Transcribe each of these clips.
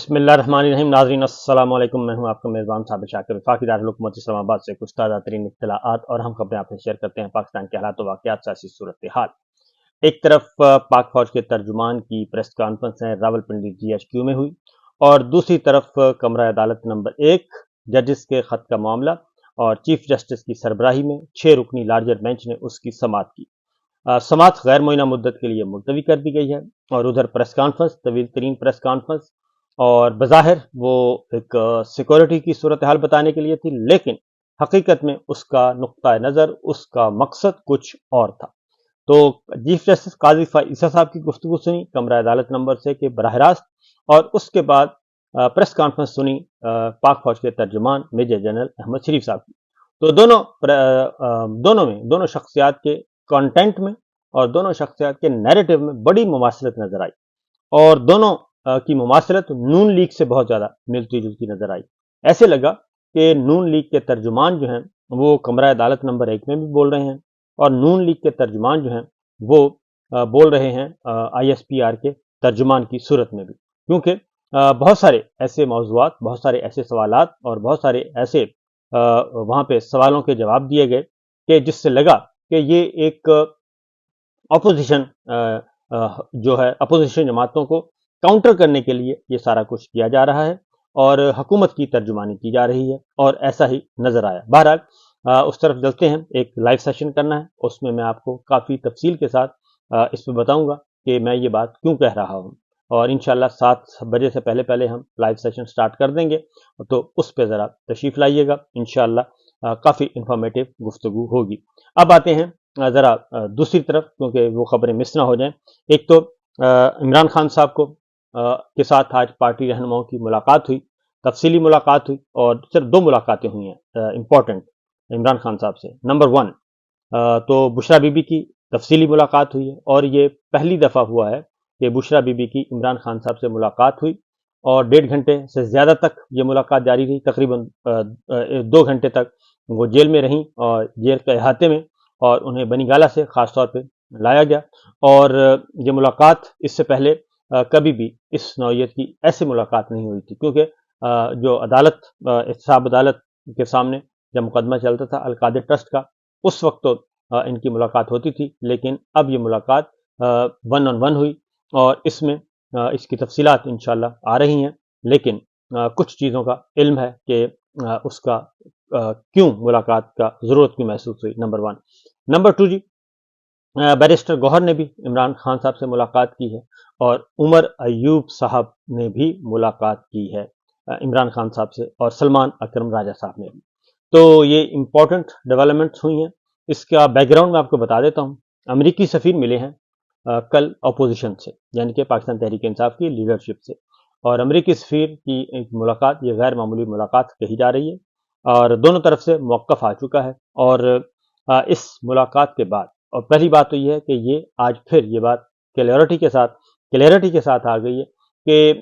بسم اللہ الرحمن الرحیم۔ ناظرین السلام علیکم، میں ہوں آپ کا میزبان صابر شاکر، وفاقی دارالحکومت اسلام آباد سے کچھ تازہ ترین اطلاعات اور ہم خبریں آپ سے شیئر کرتے ہیں پاکستان کے حالات و واقعات، سیاسی صورتحال۔ ایک طرف پاک فوج کے ترجمان کی press conference Rawalpindi G H Q میں ہوئی، اور دوسری طرف کمرہ عدالت نمبر 1 ججز کے خط کا معاملہ اور چیف جسٹس کی سربراہی میں 6 رکنی لارجر بینچ نے اس کی سماعت کی۔ سماعت غیر معینہ مدت کے لیے ملتوی کر دی گئی ہے، اور ادھر پریس کانفرنس، طویل ترین پریس کانفرنس، اور بظاہر وہ ایک سیکورٹی کی صورتحال بتانے کے لیے تھی، لیکن حقیقت میں اس کا نقطہ نظر، اس کا مقصد کچھ اور تھا۔ تو چیف جسٹس قاضی عیسیٰ صاحب کی گفتگو سنی کمرہ عدالت نمبر 6 کے براہ راست، اور اس کے بعد پریس کانفرنس سنی پاک فوج کے ترجمان میجر جنرل احمد شریف صاحب کی۔ تو دونوں شخصیات کے کانٹینٹ میں اور دونوں شخصیات کے نیریٹو میں بڑی مماثلت نظر آئی، اور دونوں کی مماثلت نون لیگ سے بہت زیادہ ملتی جلتی نظر آئی۔ ایسے لگا کہ نون لیگ کے ترجمان جو ہیں وہ کمرہ عدالت نمبر 1 میں بھی بول رہے ہیں، اور نون لیگ کے ترجمان جو ہیں وہ بول رہے ہیں آئی ایس پی آر کے ترجمان کی صورت میں بھی، کیونکہ بہت سارے ایسے موضوعات، بہت سارے ایسے سوالات اور بہت سارے ایسے وہاں پہ سوالوں کے جواب دیے گئے کہ جس سے لگا کہ یہ ایک اپوزیشن جو ہے، اپوزیشن جماعتوں کو کاؤنٹر کرنے کے لیے یہ سارا کچھ کیا جا رہا ہے اور حکومت کی ترجمانی کی جا رہی ہے، اور ایسا ہی نظر آیا۔ بہرحال اس طرف چلتے ہیں، ایک لائیو سیشن کرنا ہے، اس میں آپ کو کافی تفصیل کے ساتھ اس پہ بتاؤں گا کہ میں یہ بات کیوں کہہ رہا ہوں، اور انشاءاللہ 7 بجے سے پہلے ہم لائیو سیشن سٹارٹ کر دیں گے، تو اس پہ ذرا تشریف لائیے گا، انشاءاللہ کافی انفارمیٹیو گفتگو ہوگی۔ اب آتے ہیں ذرا دوسری طرف، کیونکہ وہ خبریں مس نہ ہو جائیں۔ ایک تو عمران خان صاحب کے ساتھ آج پارٹی رہنماؤں کی ملاقات ہوئی، تفصیلی ملاقات ہوئی، اور صرف 2 ملاقاتیں ہوئی ہیں امپورٹنٹ عمران خان صاحب سے۔ نمبر 1 تو بشرا بی بی کی تفصیلی ملاقات ہوئی ہے، اور یہ پہلی دفعہ ہوا ہے کہ بشرا بی بی کی عمران خان صاحب سے ملاقات ہوئی، اور 1.5 گھنٹے سے زیادہ تک یہ ملاقات جاری رہی، تقریباً 2 گھنٹے تک وہ جیل میں رہیں، اور جیل کے احاطے میں، اور انہیں بنی گالہ سے خاص طور پہ لایا گیا۔ اور یہ ملاقات اس سے پہلے کبھی بھی اس نوعیت کی ایسی ملاقات نہیں ہوئی تھی، کیونکہ جو عدالت، احتساب عدالت کے سامنے جب مقدمہ چلتا تھا القادر ٹرسٹ کا، اس وقت تو ان کی ملاقات ہوتی تھی، لیکن اب یہ ملاقات 1 on 1 ہوئی، اور اس میں اس کی تفصیلات انشاءاللہ آ رہی ہیں، لیکن کچھ چیزوں کا علم ہے کہ اس کا کیوں ملاقات کا ضرورت کیوں محسوس ہوئی۔ نمبر 1۔ نمبر 2 جی، بیرسٹر گوہر نے بھی عمران خان صاحب سے ملاقات کی ہے، اور عمر ایوب صاحب نے بھی ملاقات کی ہے عمران خان صاحب سے، اور سلمان اکرم راجہ صاحب نے بھی۔ تو یہ امپورٹنٹ ڈیولپمنٹس ہوئی ہیں۔ اس کا بیک گراؤنڈ میں آپ کو بتا دیتا ہوں۔ امریکی سفیر ملے ہیں کل اپوزیشن سے، یعنی کہ پاکستان تحریک انصاف کی لیڈرشپ سے، اور امریکی سفیر کی ایک ملاقات، یہ غیر معمولی ملاقات کہی جا رہی ہے، اور دونوں طرف سے موقف آ چکا ہے۔ اور اس ملاقات کے بعد، اور پہلی بات تو یہ ہے کہ یہ آج پھر یہ بات کلیئرٹی کے ساتھ آ گئی ہے کہ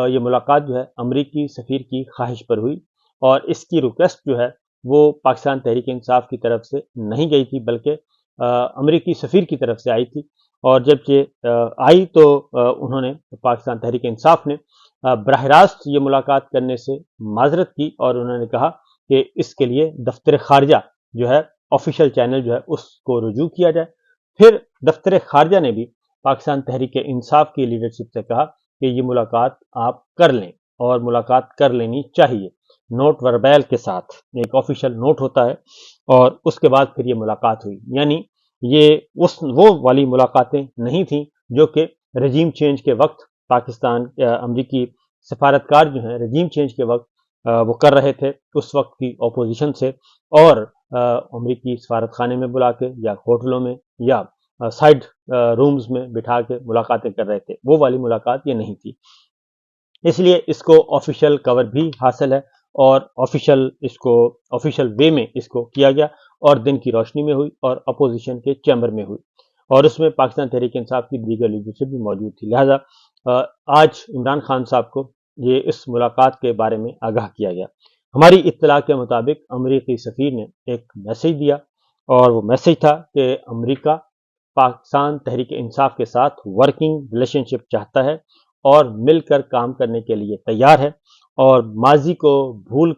یہ ملاقات جو ہے امریکی سفیر کی خواہش پر ہوئی، اور اس کی ریکویسٹ جو ہے وہ پاکستان تحریک انصاف کی طرف سے نہیں گئی تھی، بلکہ امریکی سفیر کی طرف سے آئی تھی، اور جب یہ آئی تو انہوں نے، پاکستان تحریک انصاف نے براہ راست یہ ملاقات کرنے سے معذرت کی، اور انہوں نے کہا کہ اس کے لیے دفتر خارجہ جو ہے، آفیشیل چینل جو ہے، اس کو رجوع کیا جائے۔ پھر دفتر خارجہ نے بھی پاکستان تحریک انصاف کی لیڈرشپ سے کہا کہ یہ ملاقات آپ کر لیں، اور ملاقات کر لینی چاہیے، نوٹ وربیل کے ساتھ، ایک آفیشیل نوٹ ہوتا ہے، اور اس کے بعد پھر یہ ملاقات ہوئی۔ یعنی یہ وہ والی ملاقاتیں نہیں تھیں جو کہ رجیم چینج کے وقت پاکستان امریکی سفارتکار جو ہیں رجیم چینج کے وقت وہ کر رہے تھے، اس وقت کی اپوزیشن سے، اور امریکی سفارت خانے میں بلا کے، یا ہوٹلوں میں، یا سائڈ رومز میں بٹھا کے ملاقاتیں کر رہے تھے۔ وہ والی ملاقات یہ نہیں تھی، اس لیے اس کو آفیشیل کور بھی حاصل ہے، اور آفیشیل وے میں اس کو کیا گیا، اور دن کی روشنی میں ہوئی، اور اپوزیشن کے چیمبر میں ہوئی، اور اس میں پاکستان تحریک انصاف کی دیگر لیڈرشپ بھی موجود تھی۔ لہذا آج عمران خان صاحب کو یہ اس ملاقات کے بارے میں آگاہ کیا گیا۔ ہماری اطلاع کے مطابق امریکی سفیر نے ایک میسیج دیا، اور وہ میسیج تھا کہ امریکہ پاکستان تحریک انصاف کے ساتھ ورکنگ ریلیشن شپ چاہتا ہے، اور مل کر کام کرنے کے لیے تیار ہے اور ماضی کو بھول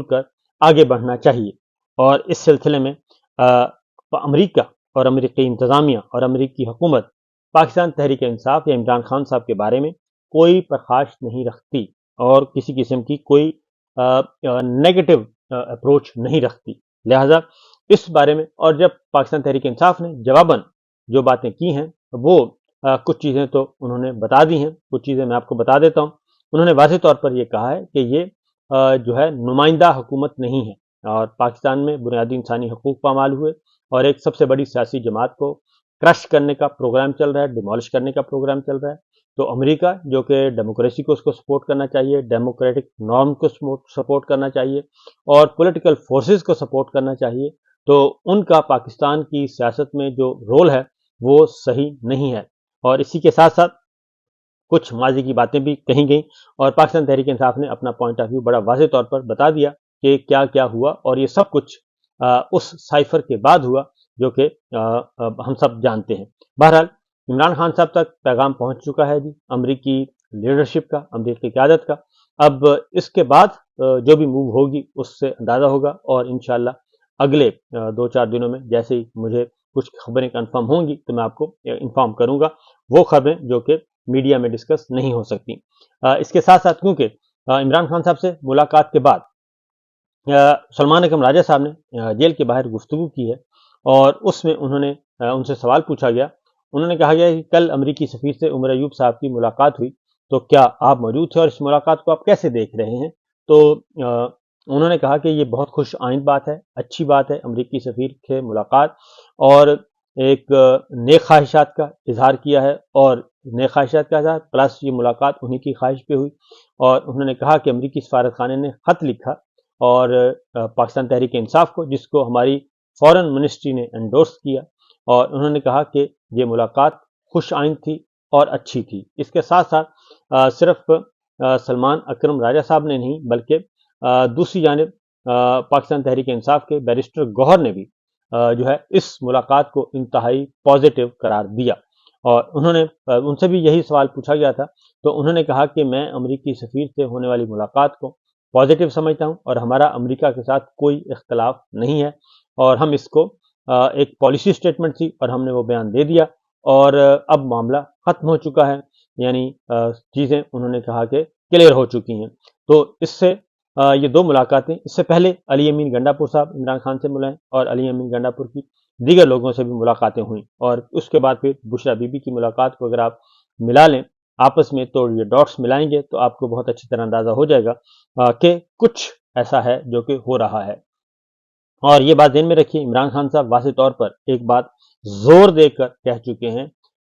کر آگے بڑھنا چاہیے۔ اور اس سلسلے میں امریکہ اور امریکی انتظامیہ اور امریکی حکومت پاکستان تحریک انصاف یا عمران خان صاحب کے بارے میں کوئی پرخاش نہیں رکھتی اور کسی قسم کی کوئی نیگیٹو اپروچ نہیں رکھتی۔ لہٰذا اس بارے میں، اور جب پاکستان تحریک انصاف نے جواباً جو باتیں کی ہیں وہ کچھ چیزیں تو انہوں نے بتا دی ہیں، کچھ چیزیں میں آپ کو بتا دیتا ہوں۔ انہوں نے واضح طور پر یہ کہا ہے کہ یہ جو ہے نمائندہ حکومت نہیں ہے اور پاکستان میں بنیادی انسانی حقوق پامال ہوئے اور ایک سب سے بڑی سیاسی جماعت کو کرش کرنے کا پروگرام چل رہا ہے، ڈیمولش کرنے کا پروگرام چل رہا ہے۔ تو امریکہ جو کہ ڈیموکریسی کو اس کو سپورٹ کرنا چاہیے، ڈیموکریٹک نارم کو سپورٹ کرنا چاہیے اور پولیٹیکل فورسز کو سپورٹ کرنا چاہیے، تو ان کا پاکستان کی سیاست میں جو رول ہے وہ صحیح نہیں ہے۔ اور اسی کے ساتھ ساتھ کچھ ماضی کی باتیں بھی کہیں گئیں اور پاکستان تحریک انصاف نے اپنا پوائنٹ آف ویو بڑا واضح طور پر بتا دیا کہ کیا کیا ہوا، اور یہ سب کچھ اس سائفر کے بعد ہوا جو کہ ہم سب جانتے ہیں۔ بہرحال عمران خان صاحب تک پیغام پہنچ چکا ہے جی امریکی لیڈرشپ کا، امریکی قیادت کا۔ اب اس کے بعد جو بھی موو ہوگی اس سے اندازہ ہوگا، اور انشاءاللہ اگلے 2-4 دنوں میں جیسے ہی مجھے کچھ خبریں کنفرم ہوں گی تو میں آپ کو انفارم کروں گا، وہ خبریں جو کہ میڈیا میں ڈسکس نہیں ہو سکتی۔ اس کے ساتھ ساتھ کیونکہ عمران خان صاحب سے ملاقات کے بعد سلمان اکرم راجہ صاحب نے جیل کے باہر گفتگو کی ہے اور اس میں انہوں نے ان سے سوال پوچھا گیا، انہوں نے کہا گیا کہ کل امریکی سفیر سے عمر ایوب صاحب کی ملاقات ہوئی تو کیا آپ موجود تھے اور اس ملاقات کو آپ کیسے دیکھ رہے ہیں؟ تو انہوں نے کہا کہ یہ بہت خوش آئند بات ہے، اچھی بات ہے امریکی سفیر سے ملاقات، اور ایک نیک خواہشات کا اظہار کیا ہے، اور نیک خواہشات کا اظہار پلس یہ ملاقات انہی کی خواہش پہ ہوئی۔ اور انہوں نے کہا کہ امریکی سفارت خانے نے خط لکھا اور پاکستان تحریک انصاف کو، جس کو ہماری فورن منسٹری نے انڈورس کیا، اور انہوں نے کہا کہ یہ ملاقات خوش آئند تھی اور اچھی تھی۔ اس کے ساتھ ساتھ صرف سلمان اکرم راجہ صاحب نے نہیں بلکہ دوسری جانب پاکستان تحریک انصاف کے بیرسٹر گوہر نے بھی جو ہے اس ملاقات کو انتہائی پازیٹیو قرار دیا، اور انہوں نے ان سے بھی یہی سوال پوچھا گیا تھا تو انہوں نے کہا کہ میں امریکی سفیر سے ہونے والی ملاقات کو پازیٹیو سمجھتا ہوں اور ہمارا امریکہ کے ساتھ کوئی اختلاف نہیں ہے، اور ہم اس کو ایک پالیسی سٹیٹمنٹ تھی اور ہم نے وہ بیان دے دیا اور اب معاملہ ختم ہو چکا ہے، یعنی چیزیں انہوں نے کہا کہ کلیئر ہو چکی ہیں۔ تو اس سے یہ دو ملاقاتیں، اس سے پہلے علی امین گنڈاپور صاحب عمران خان سے ملے اور علی امین گنڈاپور کی دیگر لوگوں سے بھی ملاقاتیں ہوئیں، اور اس کے بعد پھر بشرا بی بی کی ملاقات کو اگر آپ ملا لیں آپس میں تو یہ ڈاٹس ملائیں گے تو آپ کو بہت اچھی طرح اندازہ ہو جائے گا کہ کچھ ایسا ہے جو کہ ہو رہا ہے۔ اور یہ بات ذہن میں رکھیے، عمران خان صاحب واضح طور پر ایک بات زور دے کر کہہ چکے ہیں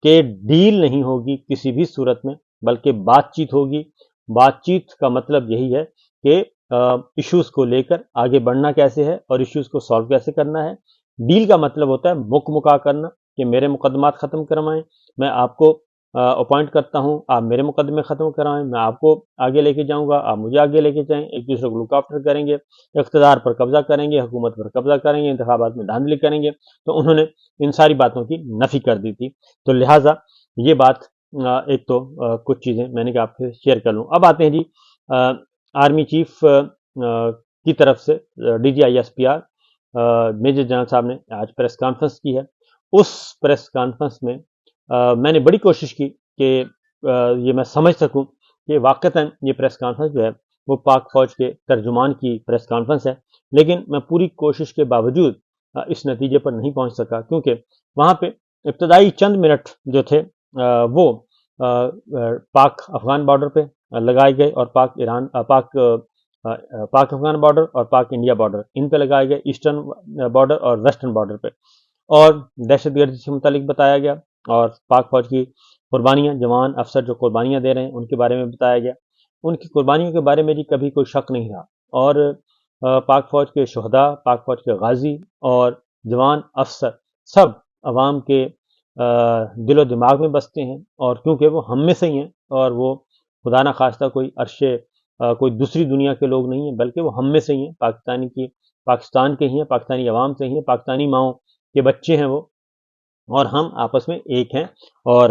کہ ڈیل نہیں ہوگی کسی بھی صورت میں، بلکہ بات چیت ہوگی۔ بات چیت کا مطلب یہی ہے کہ ایشوز کو لے کر آگے بڑھنا کیسے ہے اور ایشوز کو سالو کیسے کرنا ہے۔ ڈیل کا مطلب ہوتا ہے مکا کرنا کہ میرے مقدمات ختم کروائیں، میں آپ کو اپوائنٹ کرتا ہوں، آپ میرے مقدمے ختم کروائیں، میں آپ کو آگے لے کے جاؤں گا، آپ مجھے آگے لے کے جائیں، ایک دوسرے کو لک آفٹر کریں گے، اقتدار پر قبضہ کریں گے، حکومت پر قبضہ کریں گے، انتخابات میں دھاندلی کریں گے۔ تو انہوں نے ان ساری باتوں کی نفی کر دی تھی، تو لہٰذا یہ بات ایک تو کچھ چیزیں میں نے کہا آپ سے شیئر کر لوں۔ اب آتے ہیں جی آرمی چیف کی طرف سے D G I S P R major general صاحب نے آج پریس کانفرنس کی ہے۔ اس پریس کانفرنس میں میں نے بڑی کوشش کی کہ یہ میں سمجھ سکوں کہ واقعتاً یہ پریس کانفرنس جو ہے وہ پاک فوج کے ترجمان کی پریس کانفرنس ہے، لیکن میں پوری کوشش کے باوجود اس نتیجے پر نہیں پہنچ سکا، کیونکہ وہاں پہ ابتدائی چند منٹ جو تھے وہ پاک افغان بارڈر پہ لگائے گئے، اور پاک افغان بارڈر اور پاک انڈیا بارڈر ان پہ لگائے گئے، ایسٹرن بارڈر اور ویسٹرن بارڈر پہ، اور دہشت گردی سے متعلق بتایا گیا اور پاک فوج کی قربانیاں، جوان افسر جو قربانیاں دے رہے ہیں ان کے بارے میں بتایا گیا۔ ان کی قربانیوں کے بارے میں جی کبھی کوئی شک نہیں رہا، اور پاک فوج کے شہداء، پاک فوج کے غازی اور جوان افسر سب عوام کے دل و دماغ میں بستے ہیں، اور کیونکہ وہ ہم میں سے ہی ہیں، اور وہ خدا نہ خواستہ کوئی دوسری دنیا کے لوگ نہیں ہیں، بلکہ وہ ہم میں سے ہی ہیں، پاکستان کے ہی ہیں، پاکستانی عوام سے ہی ہیں، پاکستانی ماؤں کے بچے ہیں وہ، اور ہم آپس میں ایک ہیں، اور